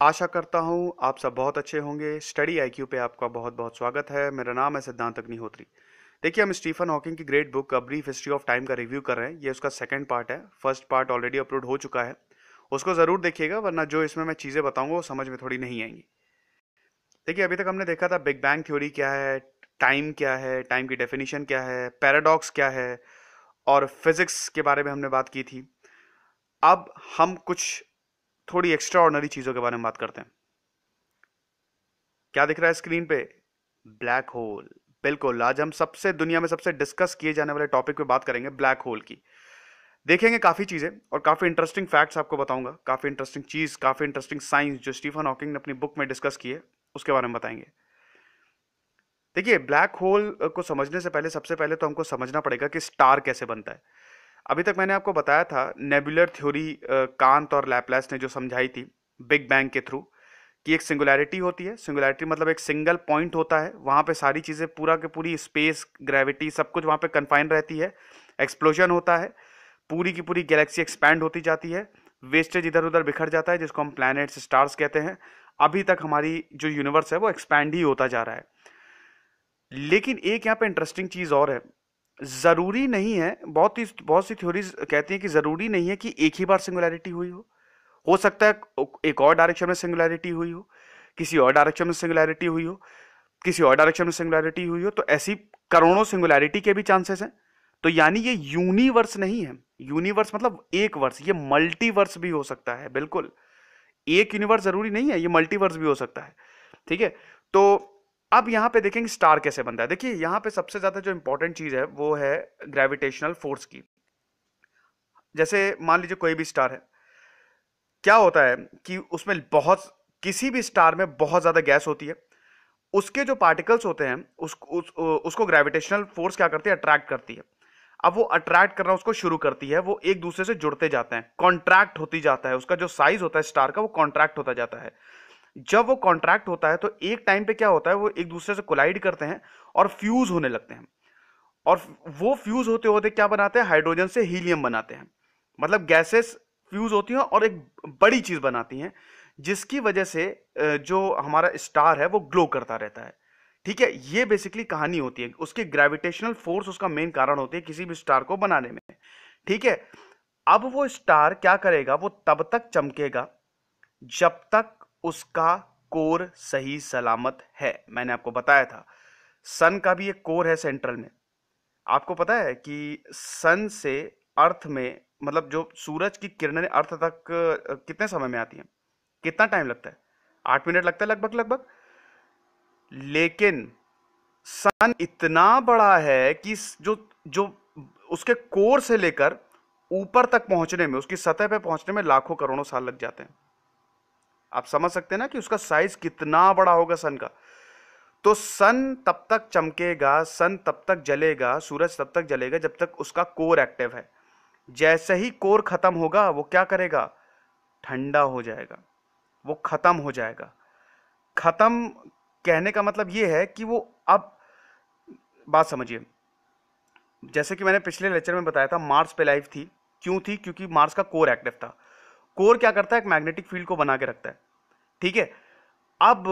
आशा करता हूँ आप सब बहुत अच्छे होंगे। स्टडी आईक्यू पे आपका बहुत बहुत स्वागत है। मेरा नाम है सिद्धांत अग्निहोत्री। देखिए, हम स्टीफन हॉकिंग की great book a brief history of time का रिव्यू कर रहे हैं। ये उसका सेकंड पार्ट है। फर्स्ट पार्ट ऑलरेडी अपलोड हो चुका है, उसको ज़रूर देखिएगा, वरना जो इसमें मैं चीज़ें बताऊंगा वो समझ में थोड़ी नहीं आएंगी। देखिए, अभी तक हमने देखा था बिग बैंग थ्योरी क्या है, टाइम क्या है, टाइम की डेफिनेशन क्या है, पैराडॉक्स क्या है, और फिजिक्स के बारे में हमने बात की थी। अब हम कुछ थोड़ी एक्स्ट्रा ऑर्डनरी चीज़ों के बारे में बात करते हैं। क्या दिख रहा है स्क्रीन पे? Black hole. बिल्कुल, आज हम सबसे दुनिया में सबसे डिस्कस किए जाने वाले टॉपिक पे बात करेंगे, ब्लैक होल की। देखेंगे काफी चीजें और काफी इंटरेस्टिंग फैक्ट्स आपको बताऊंगा, काफी इंटरेस्टिंग चीज, काफी इंटरेस्टिंग साइंस जो स्टीफन हॉकिंग ने अपनी बुक में डिस्कस किए, उसके बारे में बताएंगे। देखिए, ब्लैक होल को समझने से पहले सबसे पहले तो हमको समझना पड़ेगा कि स्टार कैसे बनता है। अभी तक मैंने आपको बताया था नेबुलर थ्योरी कांत और लैपलास ने जो समझाई थी बिग बैंग के थ्रू, कि एक सिंगुलैरिटी होती है। सिंगुलैरिटी मतलब एक सिंगल पॉइंट होता है, वहां पे सारी चीजें पूरा के पूरी स्पेस, ग्रेविटी, सब कुछ वहां पे कन्फाइन रहती है। एक्सप्लोजन होता है, पूरी की पूरी गैलेक्सी एक्सपैंड होती जाती है, वेस्टेज इधर उधर बिखर जाता है, जिसको हम प्लैनेट्स स्टार्स कहते हैं। अभी तक हमारी जो यूनिवर्स है वो एक्सपैंड ही होता जा रहा है। लेकिन एक यहाँ पे इंटरेस्टिंग चीज और है। जरूरी नहीं है, बहुत सी थ्योरीज कहती हैं कि जरूरी नहीं है कि एक ही बार सिंगुलैरिटी हुई हो सकता है एक और डायरेक्शन में सिंगुलैरिटी हुई हो, किसी और डायरेक्शन में सिंगुलैरिटी हुई हो, किसी और डायरेक्शन में सिंगुलैरिटी हुई हो, तो ऐसी करोड़ों सिंगुलैरिटी के भी चांसेस हैं। तो यानी ये यूनिवर्स नहीं है। यूनिवर्स मतलब एक वर्स, ये मल्टीवर्स भी हो सकता है। बिल्कुल, एक यूनिवर्स जरूरी नहीं है, ये मल्टीवर्स भी हो सकता है। ठीक है, तो अब यहां पे देखेंगे स्टार कैसे बनता है। देखिए, यहां पे सबसे ज्यादा जो इंपॉर्टेंट चीज है वो है ग्रेविटेशनल फोर्स की। जैसे मान लीजिए कोई भी स्टार है, क्या होता है कि उसमें बहुत, किसी भी स्टार में बहुत ज्यादा गैस होती है। उसके जो पार्टिकल्स होते हैं उसको ग्रेविटेशनल फोर्स क्या करती है, अट्रैक्ट करती है। अब वो अट्रैक्ट करना उसको शुरू करती है, वो एक दूसरे से जुड़ते जाते हैं, कॉन्ट्रैक्ट होती जाता है, उसका जो साइज होता है स्टार का वो कॉन्ट्रैक्ट होता जाता है। जब वो कॉन्ट्रैक्ट होता है तो एक टाइम पे क्या होता है, वो एक दूसरे से कोलाइड करते हैं और फ्यूज होने लगते हैं। और वो फ्यूज होते होते क्या बनाते हैं, हाइड्रोजन से हीलियम बनाते हैं। मतलब गैसेस फ्यूज होती हैं और एक बड़ी चीज बनाती हैं, जिसकी वजह से जो हमारा स्टार है वो ग्लो करता रहता है। ठीक है, ये बेसिकली कहानी होती है। उसकी ग्रेविटेशनल फोर्स उसका मेन कारण होती है किसी भी स्टार को बनाने में। ठीक है, अब वो स्टार क्या करेगा, वो तब तक चमकेगा जब तक उसका कोर सही सलामत है। मैंने आपको बताया था सन का भी एक कोर है सेंट्रल में। आपको पता है कि सन से अर्थ में, मतलब जो सूरज की किरणें अर्थ तक कितने समय में आती हैं, कितना टाइम लगता है? 8 मिनट लगता है लगभग लगभग। लेकिन सन इतना बड़ा है कि जो जो उसके कोर से लेकर ऊपर तक पहुंचने में, उसकी सतह पे पहुंचने में लाखों करोड़ों साल लग जाते हैं। आप समझ सकते हैं ना कि उसका साइज कितना बड़ा होगा सन का। तो सन तब तक चमकेगा, सन तब तक जलेगा, सूरज तब तक जलेगा जब तक उसका कोर एक्टिव है। जैसे ही कोर खत्म होगा वो क्या करेगा, ठंडा हो जाएगा, वो खत्म हो जाएगा। खत्म कहने का मतलब ये है कि वो, अब बात समझिए। जैसे कि मैंने पिछले लेक्चर में बताया था, मार्स पे लाइफ थी। क्यों थी? क्योंकि मार्स का कोर एक्टिव था। कोर क्या करता है, एक मैग्नेटिक फील्ड को बना के रखता है। ठीक है, अब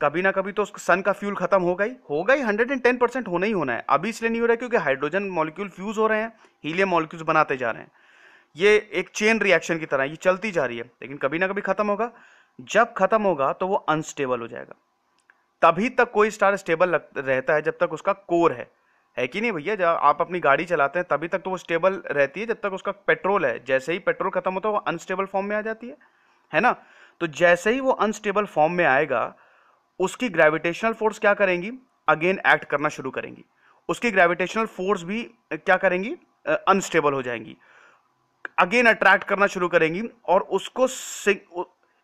कभी ना कभी तो सन का फ्यूल खत्म होगा ही 110% होना ही होना है। अभी इसलिए नहीं हो रहा है क्योंकि हाइड्रोजन मॉलिक्यूल फ्यूज हो रहे हैं, हीलियम मॉलिक्यूल्स बनाते जा रहे हैं। ये एक चेन रिएक्शन की तरह ये चलती जा रही है, लेकिन कभी ना कभी खत्म होगा। जब खत्म होगा तो वो अनस्टेबल हो जाएगा। तभी तक कोई स्टार स्टेबल रहता है जब तक उसका कोर है कि नहीं भैया? जब आप अपनी गाड़ी चलाते हैं तभी तक तो वो स्टेबल रहती है जब तक उसका पेट्रोल है। जैसे ही पेट्रोल खत्म होता है वो अनस्टेबल फॉर्म में आ जाती है ना? तो जैसे ही वो अनस्टेबल फॉर्म में आएगा, उसकी ग्रेविटेशनल फोर्स क्या करेंगी, अगेन एक्ट करना शुरू करेंगी। उसकी ग्रेविटेशनल फोर्स भी क्या करेंगी, अनस्टेबल हो जाएंगी, अगेन अट्रैक्ट करना शुरू करेंगी। और उसको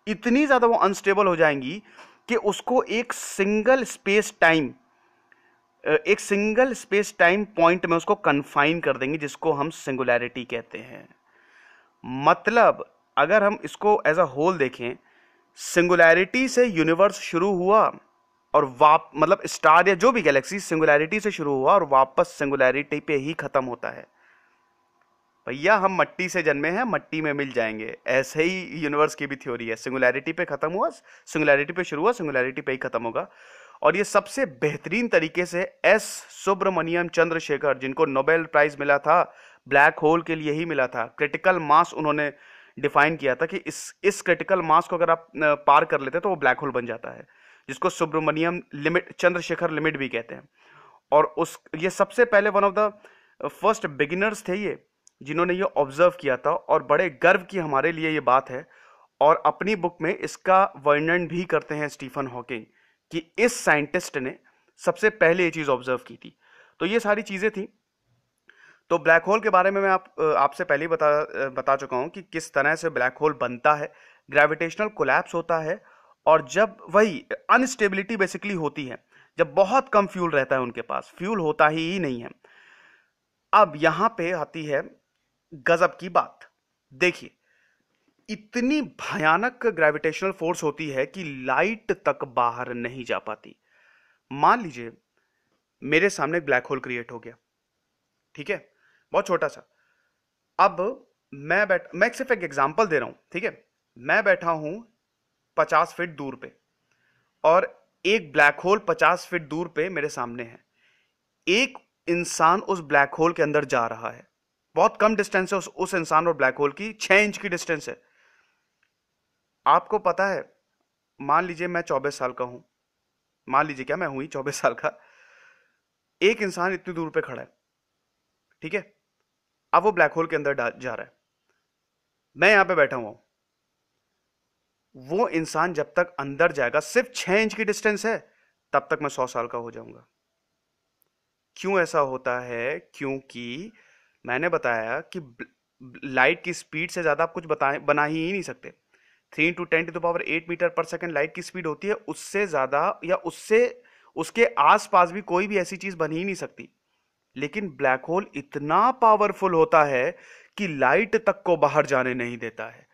इतनी ज्यादा वो अनस्टेबल हो जाएंगी कि उसको एक सिंगल स्पेस टाइम पॉइंट में उसको कन्फाइन कर देंगे, जिसको हम सिंगुलैरिटी कहते हैं। मतलब अगर हम इसको एज अ होल देखें, सिंगुलैरिटी से यूनिवर्स शुरू हुआ और मतलब स्टार या जो भी गैलेक्सी सिंगुलैरिटी से शुरू हुआ और वापस सिंगुलैरिटी पे ही खत्म होता है। भैया हम मट्टी से जन्मे हैं, मट्टी में मिल जाएंगे। ऐसे ही यूनिवर्स की भी थ्योरी है, सिंगुलैरिटी पे खत्म हुआ, सिंगुलैरिटी पे शुरू हुआ, सिंगुलैरिटी पे ही खत्म होगा। और ये सबसे बेहतरीन तरीके से एस सुब्रमण्यम चंद्रशेखर, जिनको नोबेल प्राइज मिला था ब्लैक होल के लिए ही मिला था, क्रिटिकल मास उन्होंने डिफाइन किया था कि इस क्रिटिकल मास को अगर आप पार कर लेते हैं तो वो ब्लैक होल बन जाता है, जिसको सुब्रमण्यम लिमिट, चंद्रशेखर लिमिट भी कहते हैं। और उस ये सबसे पहले one of the first beginners थे ये, जिन्होंने ये ऑब्जर्व किया था, और बड़े गर्व की हमारे लिए ये बात है। और अपनी बुक में इसका वर्णन भी करते हैं स्टीफन हॉकिंग कि इस साइंटिस्ट ने सबसे पहले ये चीज ऑब्जर्व की थी। तो ये सारी चीजें थी। तो ब्लैक होल के बारे में मैं आपसे पहले ही बता चुका हूं कि किस तरह से ब्लैक होल बनता है। ग्रेविटेशनल कोलैप्स होता है, और जब वही अनस्टेबिलिटी बेसिकली होती है, जब बहुत कम फ्यूल रहता है उनके पास, फ्यूल होता ही नहीं है। अब यहां पे आती है गजब की बात। देखिए, इतनी भयानक ग्रेविटेशनल फोर्स होती है कि लाइट तक बाहर नहीं जा पाती। मान लीजिए मेरे सामने एक ब्लैक होल क्रिएट हो गया, ठीक है, बहुत छोटा सा। अब मैं सिर्फ एक एग्जांपल दे रहा हूं, ठीक है। मैं बैठा हूं 50 फीट दूर पे, और एक ब्लैक होल 50 फीट दूर पे मेरे सामने है। एक इंसान उस ब्लैक होल के अंदर जा रहा है, बहुत कम डिस्टेंस है उस इंसान और ब्लैक होल की, 6 इंच की डिस्टेंस है। आपको पता है, मान लीजिए मैं 24 साल का हूं, मान लीजिए क्या मैं हुई 24 साल का, एक इंसान इतनी दूर पे खड़ा है, ठीक है। अब वो ब्लैक होल के अंदर जा रहा है, मैं यहां पे बैठा हुआ हूं। वो इंसान जब तक अंदर जाएगा, सिर्फ 6 इंच की डिस्टेंस है, तब तक मैं 100 साल का हो जाऊंगा। क्यों ऐसा होता है? क्योंकि मैंने बताया कि लाइट की स्पीड से ज्यादा आप कुछ बना ही नहीं सकते। 3 × 10⁸ मीटर पर सेकेंड लाइट की स्पीड होती है, उससे ज्यादा या उससे उसके आसपास भी कोई भी ऐसी चीज बन ही नहीं सकती। लेकिन ब्लैक होल इतना पावरफुल होता है कि लाइट तक को बाहर जाने नहीं देता है।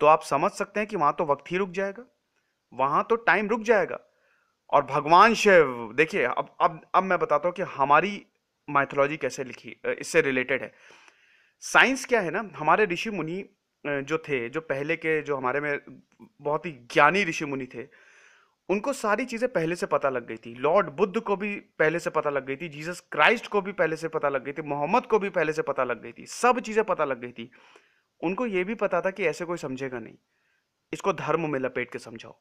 तो आप समझ सकते हैं कि वहां तो वक्त ही रुक जाएगा, वहां तो टाइम रुक जाएगा। और भगवान शिव, देखिए अब मैं बताता हूं कि हमारी माइथोलॉजी कैसे लिखी, इससे रिलेटेड है। साइंस क्या है ना, हमारे ऋषि मुनि जो थे, जो पहले के, जो हमारे में बहुत ही ज्ञानी ऋषि मुनि थे, उनको सारी चीजें पहले से पता लग गई थी। लॉर्ड बुद्ध को भी पहले से पता लग गई थी, जीसस क्राइस्ट को भी पहले से पता लग गई थी, मोहम्मद को भी पहले से पता लग गई थी, सब चीजें पता लग गई थी। उनको यह भी पता था कि ऐसे कोई समझेगा नहीं, इसको धर्म में लपेट के समझाओ।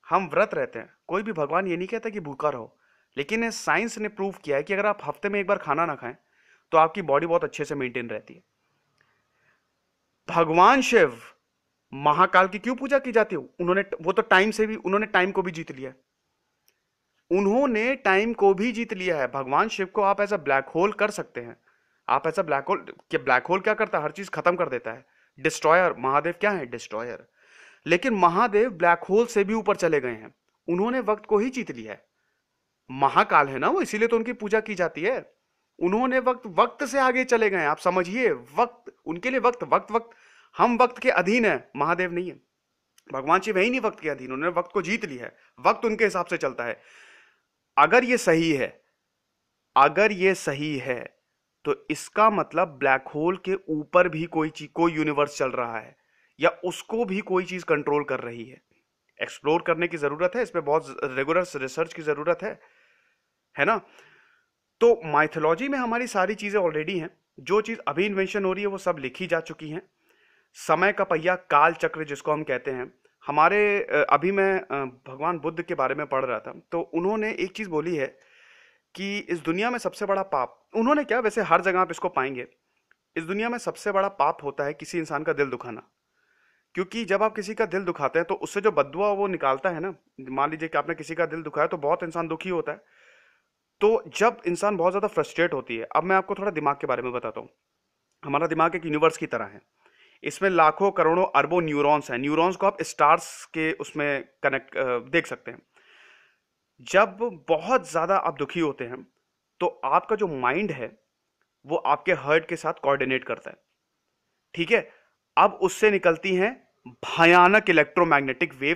हम व्रत रहते हैं, कोई भी भगवान ये नहीं कहता कि भूखा रहो, लेकिन साइंस ने प्रूव किया है कि अगर आप हफ्ते में एक बार खाना ना खाएं तो आपकी बॉडी बहुत अच्छे से मेंटेन रहती है। भगवान शिव, महाकाल की क्यों पूजा की जाती है? वो तो टाइम से भी, उन्होंने टाइम को भी जीत लिया, उन्होंने टाइम को भी जीत लिया है। भगवान शिव को आप ऐसा ब्लैक होल कर सकते हैं। आप ऐसा ब्लैक होल क्या करता है? हर चीज खत्म कर देता है, डिस्ट्रॉयर। महादेव क्या है? डिस्ट्रॉयर। लेकिन महादेव ब्लैक होल से भी ऊपर चले गए हैं, उन्होंने वक्त को ही जीत लिया है। महाकाल है ना वो, इसीलिए तो उनकी पूजा की जाती है। उन्होंने वक्त से आगे चले गए। आप समझिए, वक्त उनके लिए वक्त। हम वक्त के अधीन है, महादेव नहीं है। भगवान शिव है ही नहीं वक्त के अधीन, उन्होंने वक्त को जीत लिया है, वक्त उनके हिसाब से चलता है। अगर ये सही है, अगर ये सही है, तो इसका मतलब ब्लैक होल के ऊपर भी कोई यूनिवर्स चल रहा है, या उसको भी कोई चीज कंट्रोल कर रही है। एक्सप्लोर करने की जरूरत है, इस पे बहुत रेगुलर रिसर्च की जरूरत है ना। तो माइथोलॉजी में हमारी सारी चीजें ऑलरेडी हैं, जो चीज अभी इन्वेंशन हो रही है वो सब लिखी जा चुकी हैं। समय का पहिया, काल चक्र जिसको हम कहते हैं, हमारे अभी मैं भगवान बुद्ध के बारे में पढ़ रहा था, तो उन्होंने एक चीज बोली है कि इस दुनिया में सबसे बड़ा पाप, उन्होंने क्या, वैसे हर जगह आप इसको पाएंगे, इस दुनिया में सबसे बड़ा पाप होता है किसी इंसान का दिल दुखाना। क्योंकि जब आप किसी का दिल दुखाते हैं तो उससे जो बददुआ वो निकालता है ना, मान लीजिए कि आपने किसी का दिल दुखाया तो बहुत इंसान दुखी होता है। तो जब इंसान बहुत ज्यादा फ्रस्ट्रेट होती है, अब मैं आपको थोड़ा दिमाग के बारे में बताता हूँ। हमारा दिमाग एक यूनिवर्स की तरह है, इसमें लाखों करोड़ों अरबों न्यूरॉन्स हैं। न्यूरॉन्स को आप स्टार्स के उसमें कनेक्ट देख सकते हैं। जब बहुत ज्यादा आप दुखी होते हैं तो आपका जो माइंड है वो आपके हार्ट के साथ कोऑर्डिनेट करता है, ठीक है। अब उससे निकलती हैं भयानक इलेक्ट्रोमैग्नेटिक वेव,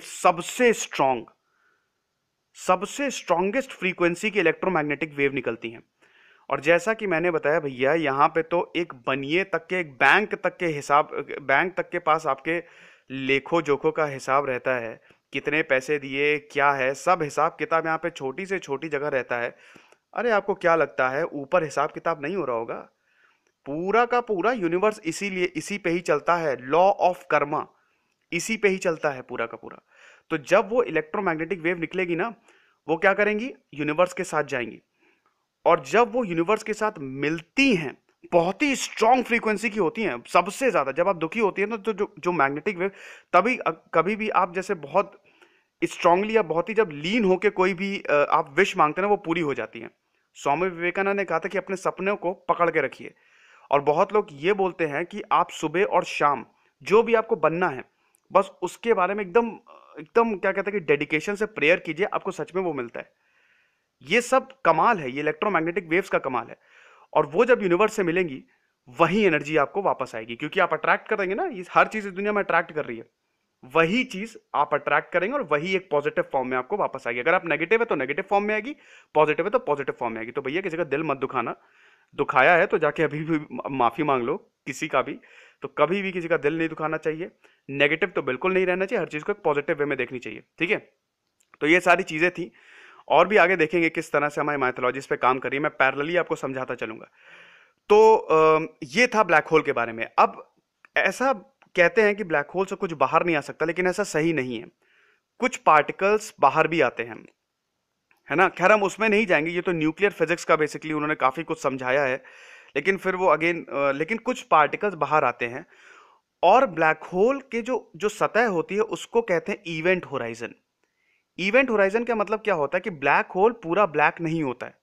सबसे स्ट्रॉन्गेस्ट फ्रीक्वेंसी की इलेक्ट्रोमैग्नेटिक वेव निकलती हैं। और जैसा कि मैंने बताया भैया, यहाँ पे तो एक बनिए तक के, एक बैंक तक के हिसाब, बैंक तक के पास आपके लेखो जोखो का हिसाब रहता है, कितने पैसे दिए, क्या है, सब हिसाब किताब यहाँ पे छोटी से छोटी जगह रहता है। अरे आपको क्या लगता है ऊपर हिसाब किताब नहीं हो रहा होगा? पूरा का पूरा यूनिवर्स इसीलिए इसी पे ही चलता है, लॉ ऑफ कर्मा इसी पे ही चलता है पूरा का पूरा। तो जब वो इलेक्ट्रोमैग्नेटिक वेव निकलेगी ना, वो क्या करेंगी, यूनिवर्स के साथ जाएंगी, और जब वो यूनिवर्स के साथ मिलती हैं, बहुत ही स्ट्रॉन्ग फ्रीक्वेंसी की होती हैं, सबसे ज्यादा जब आप दुखी होती है ना, तो जो जो मैग्नेटिक वेव, तभी कभी भी आप जैसे बहुत स्ट्रांगली या बहुत ही जब लीन होके कोई भी आप विश मांगते हैं ना, वो पूरी हो जाती है। स्वामी विवेकानंद ने कहा था कि अपने सपनों को पकड़ के रखिए। और बहुत लोग ये बोलते हैं कि आप सुबह और शाम जो भी आपको बनना है, बस उसके बारे में एकदम एकदम क्या कहते हैं कि डेडिकेशन से प्रेयर कीजिए, आपको सच में वो मिलता है। ये सब कमाल है, ये इलेक्ट्रोमैग्नेटिक वेव्स का कमाल है। और वो जब यूनिवर्स से मिलेंगी, वही एनर्जी आपको वापस आएगी, क्योंकि आप अट्रैक्ट करेंगे ना, ये हर चीज इस दुनिया में अट्रैक्ट कर रही है, वही चीज आप अट्रैक्ट करेंगे और वही एक पॉजिटिव फॉर्म में आपको वापस आएगी। अगर आप नेगेटिव है तो नेगेटिव फॉर्म में आएगी, पॉजिटिव है तो पॉजिटिव फॉर्म में आएगी। तो भैया किसी का दिल मत दुखाना, दुखाया है तो जाके अभी भी माफी मांग लो किसी का भी। तो कभी भी किसी का दिल नहीं दुखाना चाहिए, नेगेटिव तो बिल्कुल नहीं रहना चाहिए, हर चीज को एक पॉजिटिव वे में देखनी चाहिए, ठीक है। तो ये सारी चीजें थी, और भी आगे देखेंगे किस तरह से हमारी माइथोलॉजीज पे काम कर रही है, मैं पैरेलली आपको समझाता चलूंगा। तो ये था ब्लैक होल के बारे में। अब ऐसा कहते हैं कि ब्लैक होल से कुछ बाहर नहीं आ सकता, लेकिन ऐसा सही नहीं है, कुछ पार्टिकल्स बाहर भी आते हैं, है ना। खैर हम उसमें नहीं जाएंगे, ये तो न्यूक्लियर फिजिक्स का बेसिकली उन्होंने काफी कुछ समझाया है, लेकिन फिर वो अगेन लेकिन कुछ पार्टिकल्स बाहर आते हैं। और ब्लैक होल के जो जो सतह होती है उसको कहते हैं इवेंट होराइजन। इवेंट होराइजन का मतलब क्या होता है कि ब्लैक होल पूरा ब्लैक नहीं होता है,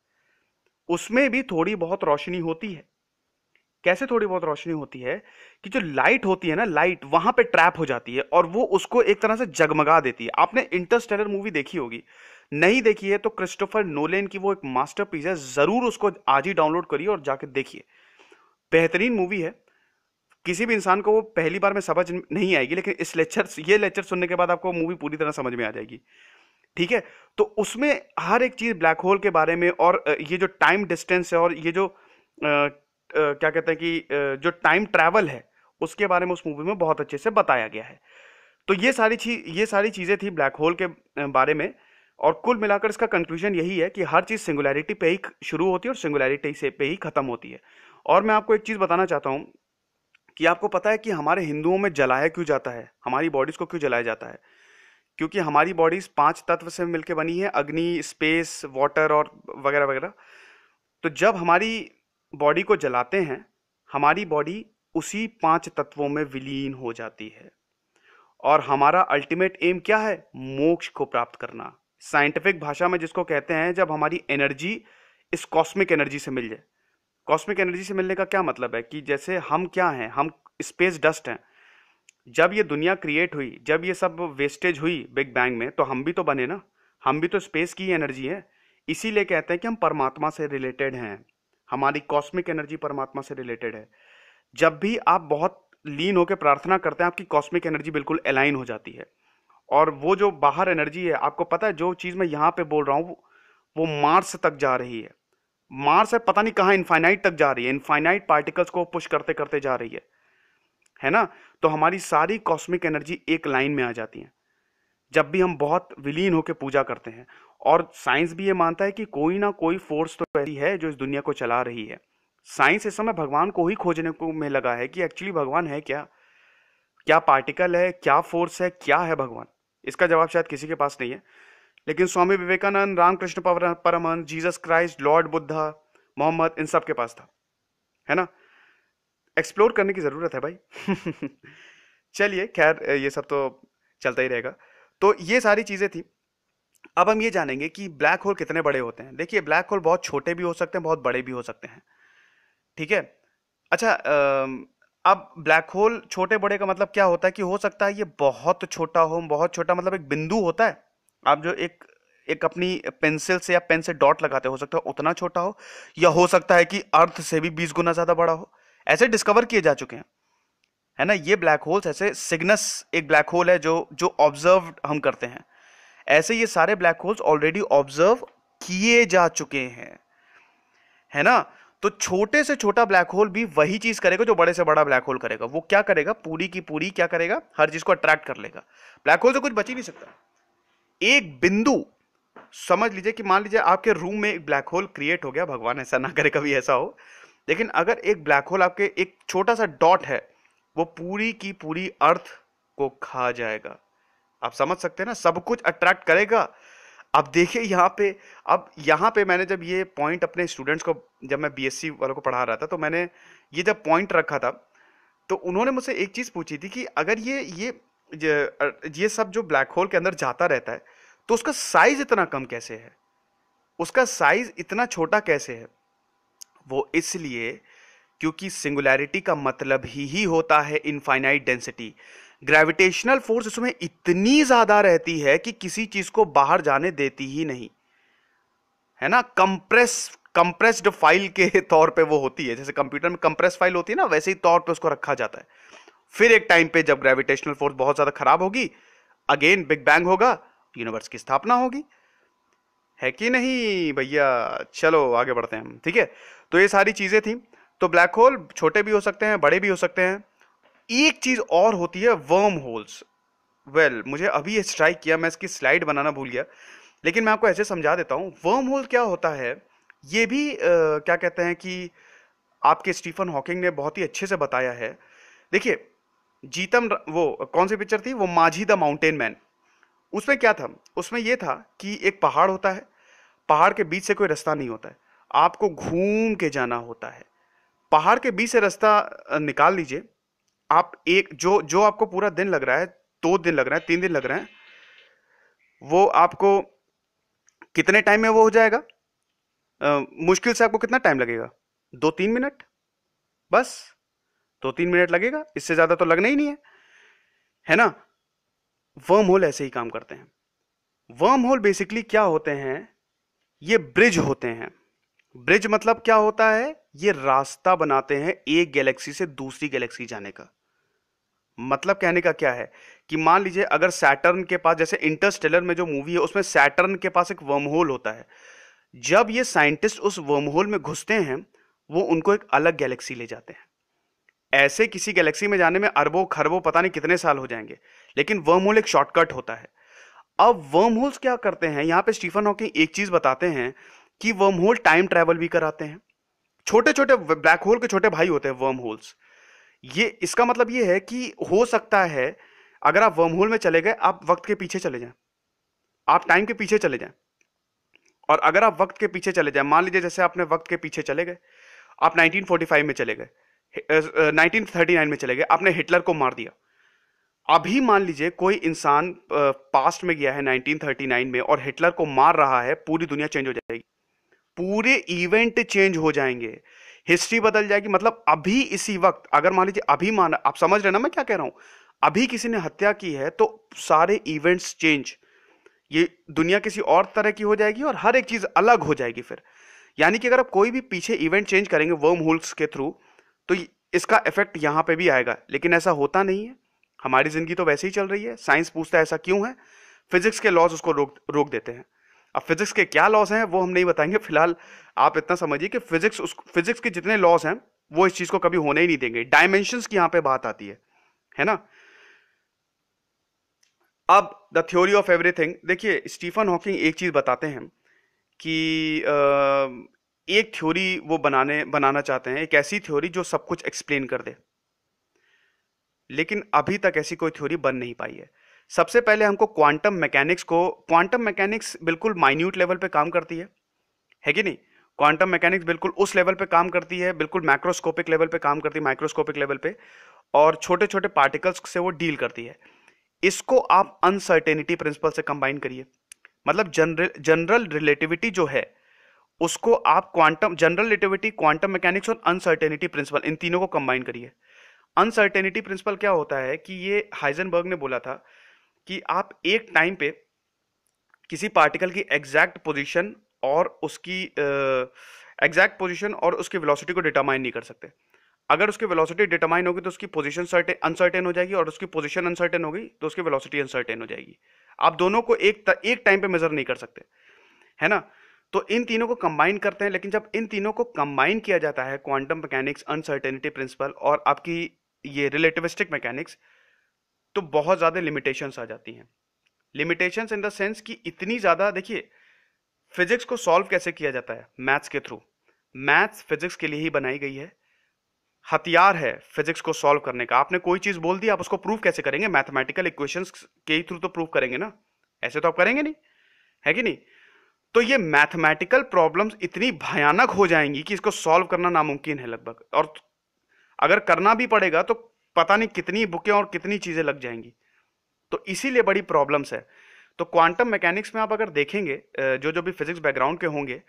उसमें भी थोड़ी बहुत रोशनी होती है। कैसे थोड़ी बहुत रोशनी होती है कि जो लाइट होती है ना, लाइट वहां पे ट्रैप हो जाती है और वो उसको एक तरह से जगमगा देती है। आपने इंटरस्टेलर मूवी देखी होगी, नहीं देखी है तो क्रिस्टोफर नोलन की वो एक मास्टरपीस है, जरूर उसको आज ही डाउनलोड करिए और जाके देखिए, बेहतरीन मूवी है। किसी भी इंसान को वो पहली बार में समझ नहीं आएगी, लेकिन ये लेक्चर सुनने के बाद आपको मूवी पूरी तरह समझ में आ जाएगी, ठीक है। तो उसमें हर एक चीज ब्लैक होल के बारे में, और ये जो टाइम डिस्टेंस है, और ये जो क्या कहते हैं कि जो टाइम ट्रैवल है, उसके बारे में उस मूवी में बहुत अच्छे से बताया गया है। तो ये सारी चीजें थी ब्लैक होल के बारे में। और कुल मिलाकर इसका कंक्लूजन यही है कि हर चीज सिंगुलैरिटी पे ही शुरू होती है और सिंगुलैरिटी से पे ही खत्म होती है। और मैं आपको एक चीज बताना चाहता हूं कि आपको पता है कि हमारे हिंदुओं में जलाया क्यों जाता है, हमारी बॉडीज को क्यों जलाया जाता है? क्योंकि हमारी बॉडीज 5 तत्व से मिलकर बनी है, अग्नि, स्पेस, वाटर और वगैरह वगैरह। तो जब हमारी बॉडी को जलाते हैं, हमारी बॉडी उसी 5 तत्वों में विलीन हो जाती है। और हमारा अल्टीमेट एम क्या है? मोक्ष को प्राप्त करना। साइंटिफिक भाषा में जिसको कहते हैं, जब हमारी एनर्जी इस कॉस्मिक एनर्जी से मिल जाए। कॉस्मिक एनर्जी से मिलने का क्या मतलब है कि जैसे हम क्या हैं, हम स्पेस डस्ट हैं। जब ये दुनिया क्रिएट हुई, जब ये सब वेस्टेज हुई बिग बैंग में, तो हम भी तो बने ना, हम भी तो स्पेस की एनर्जी है। इसीलिए कहते हैं कि हम परमात्मा से रिलेटेड हैं, हमारी कॉस्मिक एनर्जी परमात्मा से रिलेटेड है। जब भी आप बहुत लीन होकर प्रार्थना करते हैं, आपकी कॉस्मिक एनर्जी बिल्कुल अलाइन हो जाती है। और वो जो बाहर एनर्जी है, आपको पता है जो चीज मैं यहाँ पे बोल रहा हूँ, वो मार्स तक जा रही है। मार्स है पता नहीं कहाँ, इनफाइनाइट तक जा रही है, इनफाइनाइट पार्टिकल्स को पुश करते करते जा रही है ना। तो हमारी सारी कॉस्मिक एनर्जी एक लाइन में आ जाती है जब भी हम बहुत विलीन होकर पूजा करते हैं। और साइंस भी ये मानता है कि कोई ना कोई फोर्स तो ऐसी है जो इस दुनिया को चला रही है। साइंस इस समय भगवान को ही खोजने को में लगा है कि एक्चुअली भगवान है क्या, क्या पार्टिकल है, क्या फोर्स है, क्या है भगवान? इसका जवाब शायद किसी के पास नहीं है। लेकिन Swami Vivekananda, Ramakrishna Paramhansa, Jesus Christ, Lord Buddha, Mohammed, इन सब के पास था, है ना। एक्सप्लोर करने की जरूरत है भाई। चलिए खैर, ये सब तो चलता ही रहेगा। तो ये सारी चीजें थी। अब हम ये जानेंगे कि ब्लैक होल कितने बड़े होते हैं। देखिए, ब्लैक होल बहुत छोटे भी हो सकते हैं, बहुत बड़े भी हो सकते हैं, ठीक है। अच्छा, अब ब्लैक होल छोटे बड़े का मतलब क्या होता है कि हो सकता है ये बहुत छोटा हो। बहुत छोटा मतलब एक बिंदु होता है, आप जो एक एक अपनी पेंसिल से या पेन से डॉट लगाते हो सकता है उतना छोटा हो, या हो सकता है कि अर्थ से भी 20 गुना ज्यादा बड़ा हो। ऐसे डिस्कवर किए जा चुके हैं, है ना। ये ब्लैक होल्स ऐसे, सिग्नस एक ब्लैक होल है जो जो ऑब्जर्व हम करते हैं। ऐसे ये सारे ब्लैक होल्स ऑलरेडी ऑब्जर्व किए जा चुके हैं, है ना। तो छोटे से छोटा ब्लैक होल भी वही चीज करेगा जो बड़े से बड़ा ब्लैक होल करेगा। वो क्या करेगा, पूरी की पूरी क्या करेगा, हर चीज को अट्रैक्ट कर लेगा। ब्लैक होल से कुछ बच ही नहीं सकता। एक बिंदु, समझ लीजिए कि मान लीजिए आपके रूम में एक ब्लैक होल क्रिएट हो गया, भगवान ऐसा ना करे कभी ऐसा हो, लेकिन अगर एक ब्लैक होल आपके एक छोटा सा डॉट है, वो पूरी की पूरी अर्थ को खा जाएगा। आप समझ सकते हैं ना, सब कुछ अट्रैक्ट करेगा। अब देखिए यहाँ पे, अब यहाँ पे मैंने जब ये पॉइंट अपने स्टूडेंट्स को, जब मैं बीएससी वालों को पढ़ा रहा था, तो मैंने ये जब पॉइंट रखा था, तो उन्होंने मुझसे एक चीज पूछी थी कि अगर ये सब जो ब्लैक होल के अंदर जाता रहता है, तो उसका साइज इतना कम कैसे है, उसका साइज इतना छोटा कैसे है। वो इसलिए क्योंकि सिंगुलैरिटी का मतलब ही होता है इनफाइनाइट डेंसिटी। ग्रेविटेशनल फोर्स उसमें इतनी ज्यादा रहती है कि किसी चीज को बाहर जाने देती ही नहीं, है ना। कंप्रेस्ड फाइल के तौर पे वो होती है, जैसे कंप्यूटर में कंप्रेस फाइल होती है ना, वैसे ही तौर पे उसको रखा जाता है। फिर एक टाइम पे जब ग्रेविटेशनल फोर्स बहुत ज्यादा खराब होगी, अगेन बिग बैंग होगा, यूनिवर्स की स्थापना होगी, है कि नहीं भैया। चलो आगे बढ़ते हैं हम, ठीक है। तो ये सारी चीजें थी। तो ब्लैक होल छोटे भी हो सकते हैं, बड़े भी हो सकते हैं। एक चीज और होती है, वर्म होल्स। वेल, मुझे अभी ये स्ट्राइक किया, मैं इसकी स्लाइड बनाना भूल गया, लेकिन मैं आपको ऐसे समझा देता हूं। वर्म होल क्या होता है, ये भी क्या कहते हैं कि आपके स्टीफन हॉकिंग ने बहुत ही अच्छे से बताया है। देखिए, वो कौन सी पिक्चर थी, वो माझी द माउंटेन मैन। उसमें क्या था, उसमें यह था कि एक पहाड़ होता है, पहाड़ के बीच से कोई रास्ता नहीं होता है, आपको घूम के जाना होता है। पहाड़ के बीच से रास्ता निकाल लीजिए आप, एक जो जो आपको पूरा दिन लग रहा है, 2 दिन लग रहा है, 3 दिन लग रहे हैं, वो आपको कितने टाइम में वो हो जाएगा। मुश्किल से आपको कितना टाइम लगेगा, 2-3 मिनट, बस 2-3 मिनट लगेगा, इससे ज्यादा तो लगना ही नहीं है ना। वर्म होल ऐसे ही काम करते हैं। वर्म होल बेसिकली क्या होते हैं, ये ब्रिज होते हैं। ब्रिज मतलब क्या होता है, ये रास्ता बनाते हैं एक गैलेक्सी से दूसरी गैलेक्सी जाने का। मतलब कहने का क्या है कि मान लीजिए अगर सैटर्न के पास, जैसे इंटरस्टेलर में जो मूवी है उसमें सैटर्न के पास एक वर्म होल होता है, जब ये साइंटिस्ट उस वर्म होल में घुसते हैं, वो उनको एक अलग गैलेक्सी ले जाते हैं। ऐसे किसी गैलेक्सी में जाने में अरबों खरबों पता नहीं कितने साल हो जाएंगे, लेकिन वर्म होल एक शॉर्टकट होता है। अब वर्म होल्स क्या करते हैं, यहां पे स्टीफन हॉकिंग एक चीज बताते हैं कि वर्म होल टाइम ट्रैवल भी कराते हैं। छोटे छोटे ब्लैक होल के छोटे भाई होते हैं वर्म होल्स। ये इसका मतलब ये है कि हो सकता है अगर आप वर्म होल में चले गए, आप वक्त के पीछे चले जाएं, आप टाइम के पीछे चले जाएं। और अगर आप वक्त के पीछे चले जाएं, मान लीजिए जैसे आपने वक्त के पीछे चले गए, आप 1945 में चले गए, 1939 में चले गए, आपने हिटलर को मार दिया। अभी मान लीजिए कोई इंसान पास्ट में गया है 1939 में और हिटलर को मार रहा है, पूरी दुनिया चेंज हो जाएगी, पूरे इवेंट चेंज हो जाएंगे, हिस्ट्री बदल जाएगी। मतलब अभी इसी वक्त, अगर मान लीजिए अभी मान, आप समझ रहे ना मैं क्या कह रहा हूं, अभी किसी ने हत्या की है तो सारे इवेंट्स चेंज, ये दुनिया किसी और तरह की हो जाएगी और हर एक चीज अलग हो जाएगी फिर। यानी कि अगर आप कोई भी पीछे इवेंट चेंज करेंगे वर्म होल्स के थ्रू, तो इसका इफेक्ट यहां पे भी आएगा। लेकिन ऐसा होता नहीं है, हमारी जिंदगी तो वैसे ही चल रही है। साइंस पूछता है ऐसा क्यों है, फिजिक्स के लॉज उसको रोक देते हैं। अब फिजिक्स के क्या लॉज हैं वो हम नहीं बताएंगे, फिलहाल आप इतना समझिए कि फिजिक्स के जितने लॉज हैं वो इस चीज को कभी होने ही नहीं देंगे। डायमेंशंस की यहां पे बात आती है ना। अब द थ्योरी ऑफ एवरीथिंग, देखिए स्टीफन हॉकिंग एक चीज बताते हैं कि एक थ्योरी वो बनाना चाहते हैं, एक ऐसी थ्योरी जो सब कुछ एक्सप्लेन कर दे, लेकिन अभी तक ऐसी कोई थ्योरी बन नहीं पाई है। सबसे पहले हमको क्वांटम मैकेनिक्स बिल्कुल माइन्यूट लेवल पे काम करती है कि नहीं। क्वांटम मैकेनिक्स बिल्कुल उस लेवल पे काम करती है, बिल्कुल मैक्रोस्कोपिक लेवल पे काम करती है, माइक्रोस्कोपिक लेवल पे, और छोटे छोटे पार्टिकल्स से वो डील करती है। इसको आप अनसर्टेनिटी प्रिंसिपल से कंबाइन करिए। मतलब जनरल रिलेटिविटी जो है उसको आप जनरल रिलेटिविटी, क्वांटम मैकेनिक्स और अनसर्टेनिटी प्रिंसिपल, इन तीनों को कंबाइन करिए। अनसर्टेनिटी प्रिंसिपल क्या होता है कि ये हाइजेनबर्ग ने बोला था कि आप एक टाइम पे किसी पार्टिकल की एग्जैक्ट पोजीशन और उसकी वेलोसिटी को डिटरमाइन नहीं कर सकते। अगर उसकी वेलोसिटी डिटरमाइन होगी तो उसकी पोजीशन अनसर्टेन हो जाएगी, और उसकी पोजीशन अनसर्टेन होगी तो उसकी वेलोसिटी अनसर्टेन हो जाएगी। आप दोनों को एक टाइम पे मेजर नहीं कर सकते, है ना। तो इन तीनों को कंबाइन करते हैं, लेकिन जब इन तीनों को कंबाइन किया जाता है, क्वांटम मैकेनिक्स, अनसर्टेनिटी प्रिंसिपल और आपकी ये रिलेटिविस्टिक मैकेनिक्स, तो बहुत ज़्यादा लिमिटेशंस आ जाती हैं। लिमिटेशंस इन द सेंस कि इतनी ज़्यादा, देखिए फिजिक्स को सॉल्व कैसे किया जाता है, मैथ्स के थ्रू। मैथ्स फिजिक्स के लिए ही बनाई गई है, हथियार है फिजिक्स को सॉल्व करने का। आपने कोई चीज बोल दी, आप उसको प्रूव कैसे करेंगे? मैथमेटिकल इक्वेशंस के ही थ्रू तो प्रूव करेंगे ना, ऐसे तो आप करेंगे नहीं, है कि नहीं? तो ये मैथमेटिकल प्रॉब्लम्स इतनी भयानक हो जाएंगी कि इसको सॉल्व करना नामुमकिन है लगभग, और अगर करना भी पड़ेगा तो पता नहीं कितनी बुकें और कितनी चीजें लग जाएंगी। तो इसीलिए बड़ी प्रॉब्लम्स है। तो क्वांटम मैकेनिक्स में आप अगर देखेंगे, जो जो भी फिजिक्स बैकग्राउंड के होंगे,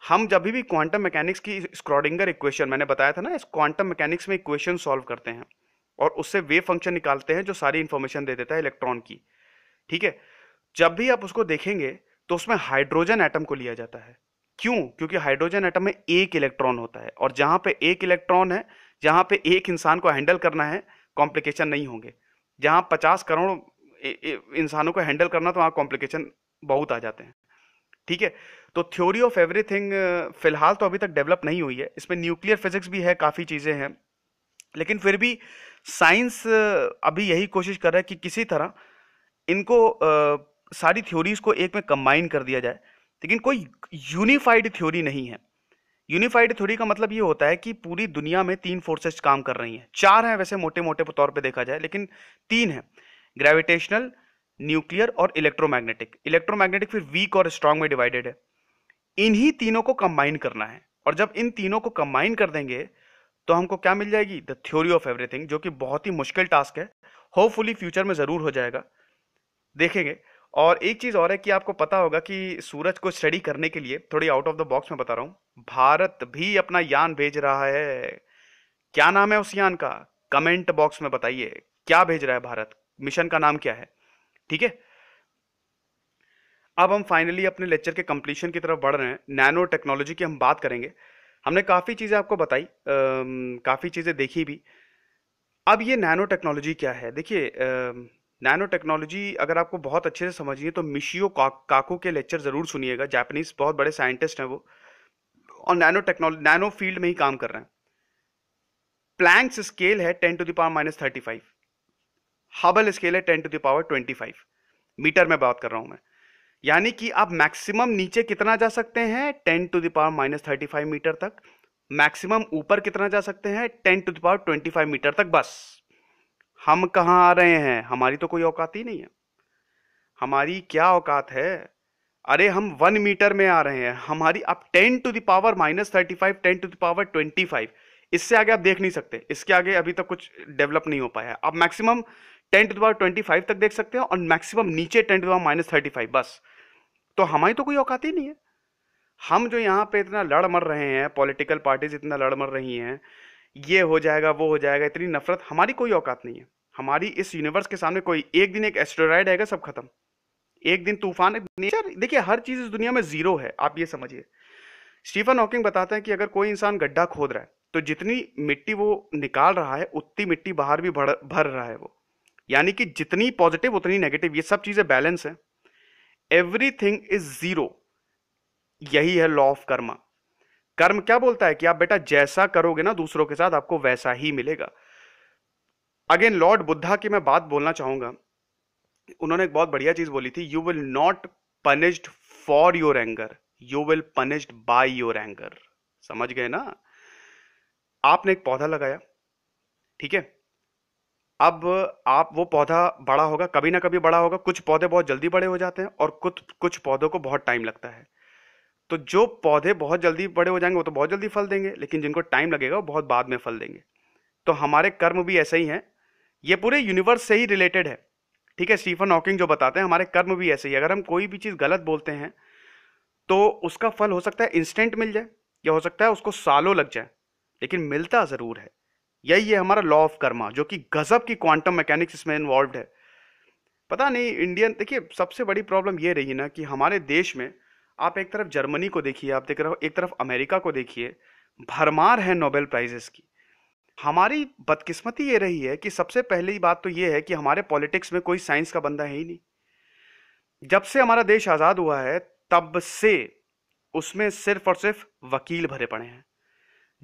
हम जब भी क्वांटम मैकेनिक्स की स्क्रॉडिंगर इक्वेशन, मैंने बताया था ना, इस क्वांटम मैकेनिक्स में इक्वेशन सॉल्व करते हैं और उससे वेव फंक्शन निकालते हैं जो सारी इंफॉर्मेशन दे देता है इलेक्ट्रॉन की। ठीक है, जब भी आप उसको देखेंगे तो उसमें हाइड्रोजन एटम को लिया जाता है। क्यों? क्योंकि हाइड्रोजन एटम में एक इलेक्ट्रॉन होता है, और जहां पे एक इलेक्ट्रॉन है, जहां पे एक इंसान को हैंडल करना है, कॉम्प्लिकेशन नहीं होंगे। जहां 50 करोड़ इंसानों को हैंडल करना, तो वहां कॉम्प्लिकेशन बहुत आ जाते हैं। ठीक है, तो थ्योरी ऑफ एवरीथिंग फिलहाल तो अभी तक डेवलप नहीं हुई है। इसमें न्यूक्लियर फिजिक्स भी है, काफ़ी चीज़ें हैं, लेकिन फिर भी साइंस अभी यही कोशिश कर रहा है कि किसी तरह इनको सारी थ्योरीज को एक में कंबाइन कर दिया जाए, लेकिन कोई यूनिफाइड थ्योरी नहीं है। यूनिफाइड थ्योरी का मतलब ये होता है कि पूरी दुनिया में 3 फोर्सेस काम कर रही हैं, 4 हैं वैसे मोटे मोटे तौर पे देखा जाए, लेकिन 3 हैं, ग्रेविटेशनल, न्यूक्लियर और इलेक्ट्रोमैग्नेटिक। इलेक्ट्रोमैग्नेटिक फिर वीक और स्ट्रांग में डिवाइडेड है। इन्हीं तीनों को कंबाइन करना है, और जब इन तीनों को कंबाइन कर देंगे तो हमको क्या मिल जाएगी? द थ्योरी ऑफ एवरीथिंग, जो कि बहुत ही मुश्किल टास्क है। होपफुली फ्यूचर में जरूर हो जाएगा, देखेंगे। और एक चीज और है कि आपको पता होगा कि सूरज को स्टडी करने के लिए, थोड़ी आउट ऑफ द बॉक्स में बता रहा हूं, भारत भी अपना यान भेज रहा है। क्या नाम है उस यान का? कमेंट बॉक्स में बताइए, क्या भेज रहा है भारत, मिशन का नाम क्या है? ठीक है, अब हम फाइनली अपने लेक्चर के कंप्लीशन की तरफ बढ़ रहे हैं। नैनो टेक्नोलॉजी की हम बात करेंगे। हमने काफ़ी चीज़ें आपको बताई, काफ़ी चीज़ें देखी भी। अब ये नैनो टेक्नोलॉजी क्या है? देखिए, नैनो टेक्नोलॉजी अगर आपको बहुत अच्छे से समझिए तो मिशियो काकू के लेक्चर ज़रूर सुनिएगा। जापानीज बहुत बड़े साइंटिस्ट हैं वो, और नैनो फील्ड में ही काम कर रहे हैं। प्लैंक्स स्केल है 10⁻⁻35, हबल स्केल है 10⁻25 मीटर में बात कर रहा हूं मैं। यानी कि आप मैक्सिमम नीचे कितना जा सकते हैं? 10⁻⁻35 मीटर तक। मैक्सिमम ऊपर कितना जा सकते हैं? 10⁻25 मीटर तक। बस हम कहाँ आ रहे हैं? हमारी तो कोई औकात ही नहीं है। हमारी क्या औकात है? अरे हम 1 मीटर में आ रहे हैं। हमारी अब 10⁻⁻35, 10⁻25, इससे आगे आप देख नहीं सकते। इसके आगे अभी तक कुछ डेवलप नहीं हो पाया है। आप मैक्सिमम 10⁻25 तक देख सकते हैं, और मैक्सिमम नीचे 10⁻⁻35, बस। तो हमारी तो कोई औकात ही नहीं है। हम जो यहाँ पे इतना लड़ मर रहे हैं, पॉलिटिकल पार्टीज इतना लड़ मर रही हैं, ये हो जाएगा वो हो जाएगा, इतनी नफरत, हमारी कोई औकात नहीं है। हमारी इस यूनिवर्स के सामने कोई, एक दिन एक एस्टेरॉयड आएगा, सब खत्म। एक दिन तूफान, नेचर, देखिए हर चीज इस दुनिया में जीरो है, आप ये समझिए। स्टीफन हॉकिंग बताते हैं कि अगर कोई इंसान गड्ढा खोद रहा है तो जितनी मिट्टी वो निकाल रहा है उतनी मिट्टी बाहर भी भर रहा है वो। यानी कि जितनी पॉजिटिव उतनी नेगेटिव, ये सब चीजें बैलेंस है। Everything is zero. यही है लॉ ऑफ कर्मा। कर्म क्या बोलता है कि आप बेटा जैसा करोगे ना दूसरों के साथ, आपको वैसा ही मिलेगा। अगेन लॉर्ड बुद्धा की मैं बात बोलना चाहूंगा। उन्होंने एक बहुत बढ़िया चीज बोली थी, you will not punished for your anger, you will punished by your anger. समझ गए ना? आपने एक पौधा लगाया, ठीक है, अब आप, वो पौधा बड़ा होगा, कभी ना कभी बड़ा होगा। कुछ पौधे बहुत जल्दी बड़े हो जाते हैं और कुछ पौधों को बहुत टाइम लगता है। तो जो पौधे बहुत जल्दी बड़े हो जाएंगे वो तो बहुत जल्दी फल देंगे, लेकिन जिनको टाइम लगेगा वो बहुत बाद में फल देंगे। तो हमारे कर्म भी ऐसे ही हैं। ये पूरे यूनिवर्स से ही रिलेटेड है। ठीक है, स्टीफन हॉकिंग जो बताते हैं हमारे कर्म भी ऐसे ही। अगर हम कोई भी चीज गलत बोलते हैं तो उसका फल हो सकता है इंस्टेंट मिल जाए, या हो सकता है उसको सालों लग जाए, लेकिन मिलता जरूर है। यही है हमारा लॉ ऑफ कर्मा, जो कि गजब की क्वांटम मैकेनिक्स इसमें इन्वॉल्व है। पता नहीं इंडियन, देखिए सबसे बड़ी प्रॉब्लम ये रही ना कि हमारे देश में, आप एक तरफ जर्मनी को देखिए, आप देख रहे हो, एक तरफ अमेरिका को देखिए, भरमार है नोबेल प्राइजेस की। हमारी बदकिस्मती ये रही है कि सबसे पहली बात तो ये है कि हमारे पॉलिटिक्स में कोई साइंस का बंदा है ही नहीं। जब से हमारा देश आजाद हुआ है तब से उसमें सिर्फ और सिर्फ वकील भरे पड़े हैं।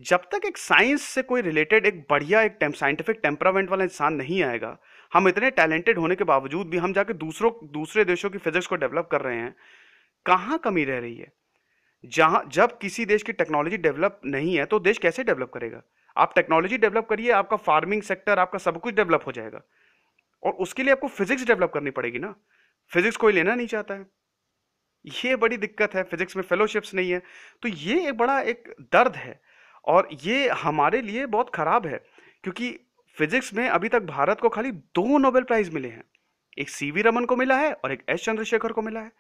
जब तक एक साइंस से कोई रिलेटेड एक बढ़िया एक साइंटिफिक टेम्परामेंट वाला इंसान नहीं आएगा, हम इतने टैलेंटेड होने के बावजूद भी हम जाके दूसरे देशों की फिजिक्स को डेवलप कर रहे हैं, कहाँ कमी रह रही है? जहां जब किसी देश की टेक्नोलॉजी डेवलप नहीं है तो देश कैसे डेवलप करेगा? आप टेक्नोलॉजी डेवलप करिए, आपका फार्मिंग सेक्टर, आपका सब कुछ डेवलप हो जाएगा, और उसके लिए आपको फिजिक्स डेवलप करनी पड़ेगी ना। फिजिक्स कोई लेना नहीं चाहता है, ये बड़ी दिक्कत है। फिजिक्स में फेलोशिप्स नहीं है, तो ये एक बड़ा एक दर्द है, और ये हमारे लिए बहुत खराब है, क्योंकि फिजिक्स में अभी तक भारत को खाली 2 नोबेल प्राइज मिले हैं। एक सीवी रमन को मिला है और एक एस चंद्रशेखर को मिला है।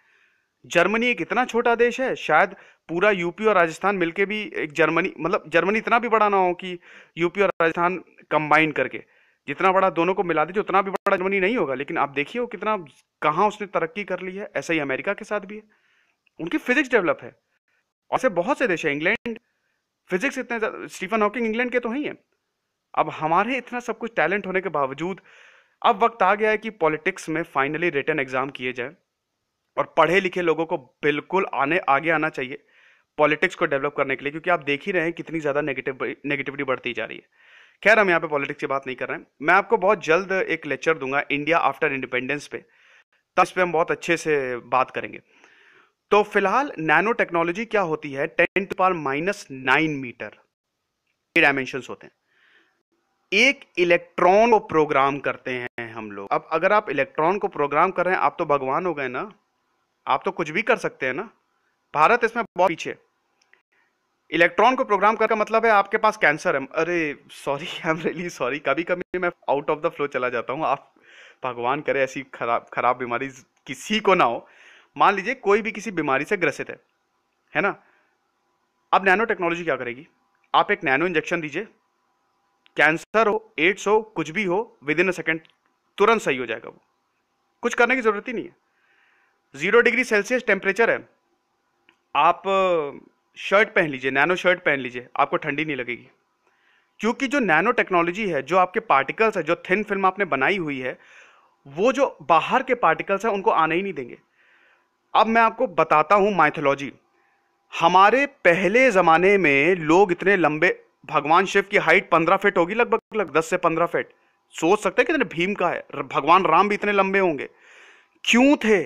जर्मनी एक इतना छोटा देश है, शायद पूरा यूपी और राजस्थान मिलके भी एक जर्मनी, मतलब जर्मनी इतना भी बड़ा ना हो कि यूपी और राजस्थान कंबाइन करके, जितना बड़ा दोनों को मिला दीजिए उतना भी बड़ा जर्मनी नहीं होगा, लेकिन आप देखिए वो कितना, कहाँ उसने तरक्की कर ली है। ऐसा ही अमेरिका के साथ भी है, उनकी फिजिक्स डेवलप है। और ऐसे बहुत से देश है, इंग्लैंड, फिजिक्स इतने, स्टीफन हॉकिंग इंग्लैंड के तो ही है। अब हमारे इतना सब कुछ टैलेंट होने के बावजूद अब वक्त आ गया है कि पॉलिटिक्स में फाइनली रिटन एग्जाम किए जाए, और पढ़े लिखे लोगों को बिल्कुल आगे आना चाहिए पॉलिटिक्स को डेवलप करने के लिए, क्योंकि आप देख ही रहे हैं कितनी ज्यादा नेगेटिविटी बढ़ती जा रही है। खैर, हम यहाँ पे पॉलिटिक्स की बात नहीं कर रहे हैं। मैं आपको बहुत जल्द एक लेक्चर दूंगा इंडिया आफ्टर इंडिपेंडेंस पे, तब इस पे हम बहुत अच्छे से बात करेंगे। तो फिलहाल नैनो टेक्नोलॉजी क्या होती है? 10⁻⁹ मीटर के डायमेंशंस होते हैं। एक इलेक्ट्रॉन को प्रोग्राम करते हैं हम लोग। अब अगर आप इलेक्ट्रॉन को प्रोग्राम कर रहे हैं, आप तो भगवान हो गए ना, आप तो कुछ भी कर सकते हैं ना। भारत इसमें बहुत पीछे। इलेक्ट्रॉन को प्रोग्राम करने का मतलब है आपके पास कैंसर है। अरे sorry, I am really sorry, कभी कभी मैं आउट ऑफ द फ्लो चला जाता हूँ। आप भगवान करे ऐसी खराब बीमारी किसी को ना हो। मान लीजिए कोई भी किसी बीमारी से ग्रसित है ना। अब नैनो टेक्नोलॉजी क्या करेगी? आप एक नैनो इंजेक्शन दीजिए, कैंसर हो, एड्स हो, कुछ भी हो, विद इन अ सेकेंड तुरंत सही हो जाएगा। वो कुछ करने की जरूरत ही नहीं है। 0 डिग्री सेल्सियस टेम्परेचर है, आप शर्ट पहन लीजिए, नैनो शर्ट पहन लीजिए, आपको ठंडी नहीं लगेगी, क्योंकि जो नैनो टेक्नोलॉजी है, जो आपके पार्टिकल्स है, जो थिन फिल्म आपने बनाई हुई है, वो जो बाहर के पार्टिकल्स हैं उनको आने ही नहीं देंगे। अब मैं आपको बताता हूं माइथोलॉजी। हमारे पहले जमाने में लोग इतने लंबे, भगवान शिव की हाइट 15 फीट होगी, लगभग 10 से 15 फीट। सोच सकते हैं कितने भीम का है। भगवान राम भी इतने लंबे होंगे। क्यों थे?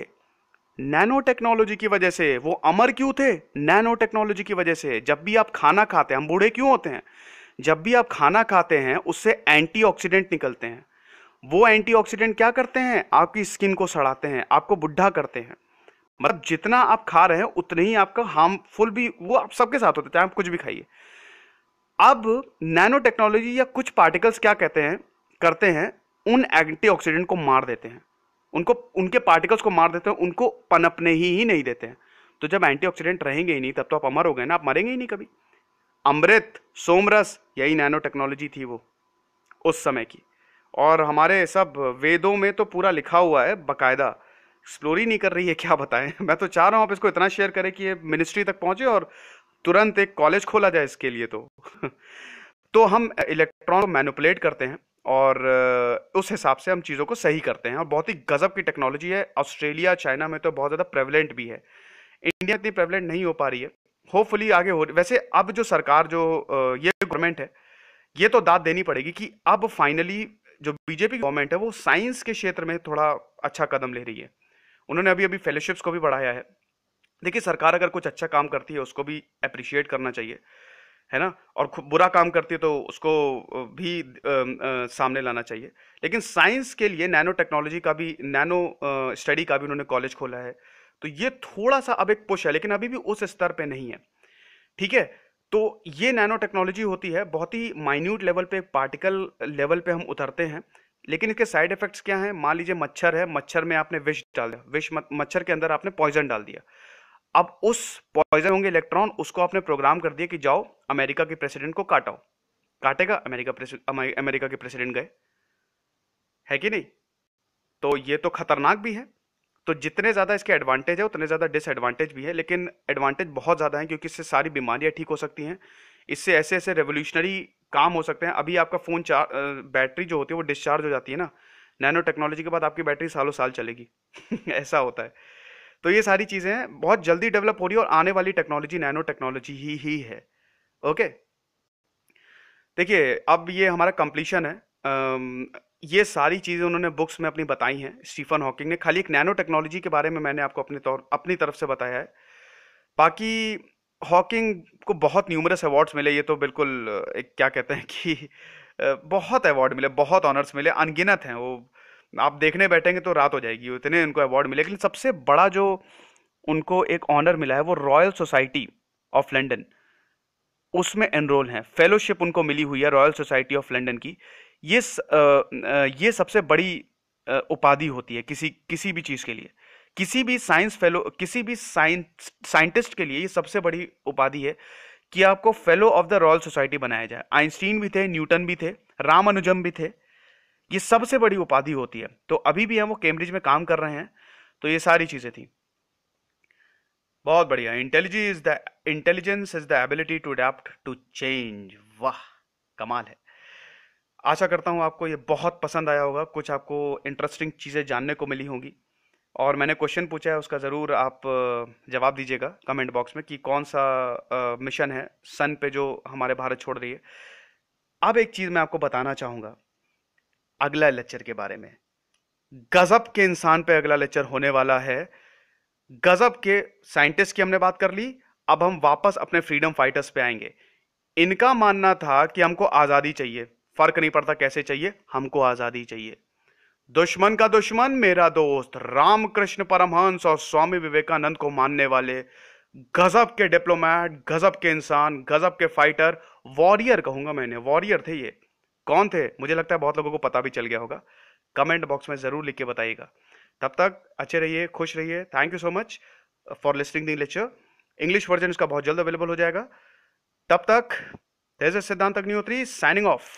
नैनो टेक्नोलॉजी की वजह से। वो अमर क्यों थे? नैनो टेक्नोलॉजी की वजह से। जब भी आप खाना खाते हैं, हम बूढ़े क्यों होते हैं? जब भी आप खाना खाते हैं उससे एंटीऑक्सीडेंट निकलते हैं। वो एंटीऑक्सीडेंट क्या करते हैं? आपकी स्किन को सड़ाते हैं, आपको बुढ़ा करते हैं। मतलब जितना आप खा रहे हैं उतने ही आपका हार्मफुल भी, वो आप सबके साथ होते हैं, चाहे आप कुछ भी खाइए। अब नैनो टेक्नोलॉजी या कुछ पार्टिकल्स क्या कहते हैं, करते हैं, उन एंटीऑक्सीडेंट को मार देते हैं, उनको, उनके पार्टिकल्स को मार देते हैं, उनको पनपने ही नहीं देते हैं। तो जब एंटीऑक्सीडेंट रहेंगे ही नहीं, तब तो आप अमर हो गए ना, आप मरेंगे ही नहीं कभी। अमृत, सोमरस, यही नैनो टेक्नोलॉजी थी वो उस समय की। और हमारे सब वेदों में तो पूरा लिखा हुआ है बकायदा। एक्सप्लोर ही नहीं कर रही है, क्या बताएं। मैं तो चाह रहा हूं आप इसको इतना शेयर करें कि ये मिनिस्ट्री तक पहुंचे और तुरंत एक कॉलेज खोला जाए इसके लिए। तो हम इलेक्ट्रॉन को मैनिपुलेट करते हैं, और उस हिसाब से हम चीज़ों को सही करते हैं, और बहुत ही गजब की टेक्नोलॉजी है। ऑस्ट्रेलिया, चाइना में तो बहुत ज़्यादा प्रेवलेंट भी है। इंडिया इतनी प्रेवलेंट नहीं हो पा रही है, होपफुली आगे हो। वैसे अब जो सरकार, जो ये गवर्नमेंट है, ये तो दाद देनी पड़ेगी कि अब फाइनली जो बीजेपी गवर्नमेंट है वो साइंस के क्षेत्र में थोड़ा अच्छा कदम ले रही है। उन्होंने अभी अभी फेलोशिप्स को भी बढ़ाया है। देखिए, सरकार अगर कुछ अच्छा काम करती है उसको भी अप्रिशिएट करना चाहिए, है ना, और बुरा काम करती है तो उसको भी सामने लाना चाहिए। लेकिन साइंस के लिए नैनो टेक्नोलॉजी का भी, नैनो स्टडी का भी उन्होंने कॉलेज खोला है। तो ये थोड़ा सा अब एक पुश है, लेकिन अभी भी उस स्तर पे नहीं है। ठीक है, तो ये नैनो टेक्नोलॉजी होती है, बहुत ही माइन्यूट लेवल पे, पार्टिकल लेवल पे हम उतरते हैं। लेकिन इसके साइड इफेक्ट्स क्या हैं? मान लीजिए मच्छर है, मच्छर में आपने विष डाल दिया, मच्छर के अंदर आपने पॉइजन डाल दिया। अब उस पॉइजन होंगे इलेक्ट्रॉन, उसको आपने प्रोग्राम कर दिया कि जाओ अमेरिका के प्रेसिडेंट को काटाओ। काटेगा? अमेरिका के प्रेसिडेंट गए, है कि नहीं? तो ये तो खतरनाक भी है। तो जितने ज़्यादा इसके एडवांटेज है उतने ज़्यादा डिसएडवांटेज भी है, लेकिन एडवांटेज बहुत ज़्यादा है, क्योंकि इससे सारी बीमारियां ठीक हो सकती हैं। इससे ऐसे ऐसे रेवोल्यूशनरी काम हो सकते हैं। अभी आपका फ़ोन बैटरी जो होती है वो डिस्चार्ज हो जाती है ना, नैनो टेक्नोलॉजी के बाद आपकी बैटरी सालों साल चलेगी। ऐसा होता है। तो ये सारी चीजें बहुत जल्दी डेवलप हो रही है और आने वाली टेक्नोलॉजी नैनो टेक्नोलॉजी ही है। ओके, देखिए अब ये हमारा कंप्लीशन है। ये सारी चीज़ें उन्होंने बुक्स में अपनी बताई हैं स्टीफन हॉकिंग ने। खाली एक नैनो टेक्नोलॉजी के बारे में मैंने आपको अपनी तरफ से बताया है। बाकी हॉकिंग को बहुत न्यूमरस अवार्ड्स मिले, ये तो बिल्कुल एक क्या कहते हैं कि बहुत अवार्ड मिले, बहुत ऑनर्स मिले, अनगिनत हैं वो। आप देखने बैठेंगे तो रात हो जाएगी, इतने उनको अवार्ड मिले। लेकिन सबसे बड़ा जो उनको एक ऑनर मिला है वो रॉयल सोसाइटी ऑफ लंदन, उसमें एनरोल हैं। फेलोशिप उनको मिली हुई है रॉयल सोसाइटी ऑफ लंदन की। ये सबसे बड़ी उपाधि होती है किसी किसी भी चीज़ के लिए। किसी भी साइंटिस्ट के लिए ये सबसे बड़ी उपाधि है कि आपको fellow of the royal society बनाया जाए। आइंस्टीन भी थे, न्यूटन भी थे, रामानुजम भी थे। ये सबसे बड़ी उपाधि होती है। तो अभी भी हम वो कैम्ब्रिज में काम कर रहे हैं। तो ये सारी चीज़ें थी। बहुत बढ़िया। Intelligence is the ability to adapt to change. वाह, कमाल है। आशा करता हूँ आपको ये बहुत पसंद आया होगा, कुछ आपको इंटरेस्टिंग चीज़ें जानने को मिली होंगी। और मैंने क्वेश्चन पूछा है, उसका ज़रूर आप जवाब दीजिएगा कमेंट बॉक्स में कि कौन सा मिशन है सन पे जो हमारे भारत छोड़ रही है। अब एक चीज़ मैं आपको बताना चाहूँगा अगला लेक्चर के बारे में। गजब के इंसान पे अगला लेक्चर होने वाला है। गजब के साइंटिस्ट की हमने बात कर ली, अब हम वापस अपने फ्रीडम फाइटर्स पे आएंगे। इनका मानना था कि हमको आज़ादी चाहिए, फर्क नहीं पड़ता कैसे चाहिए, हमको आज़ादी चाहिए। दुश्मन का दुश्मन मेरा दोस्त, रामकृष्ण परमहंस और स्वामी विवेकानंद को मानने वाले गजब के डिप्लोमेट, गजब के इंसान, गजब के फाइटर, वॉरियर कहूंगा मैंने, वॉरियर थे ये। कौन थे मुझे लगता है बहुत लोगों को पता भी चल गया होगा। कमेंट बॉक्स में जरूर लिख के बताइएगा। तब तक अच्छे रहिए, खुश रहिए। Thank you so much for listening the lecture. English version इसका बहुत जल्द अवेलेबल हो जाएगा। तब तक दिस इज सिद्धांत अग्निहोत्री साइनिंग ऑफ।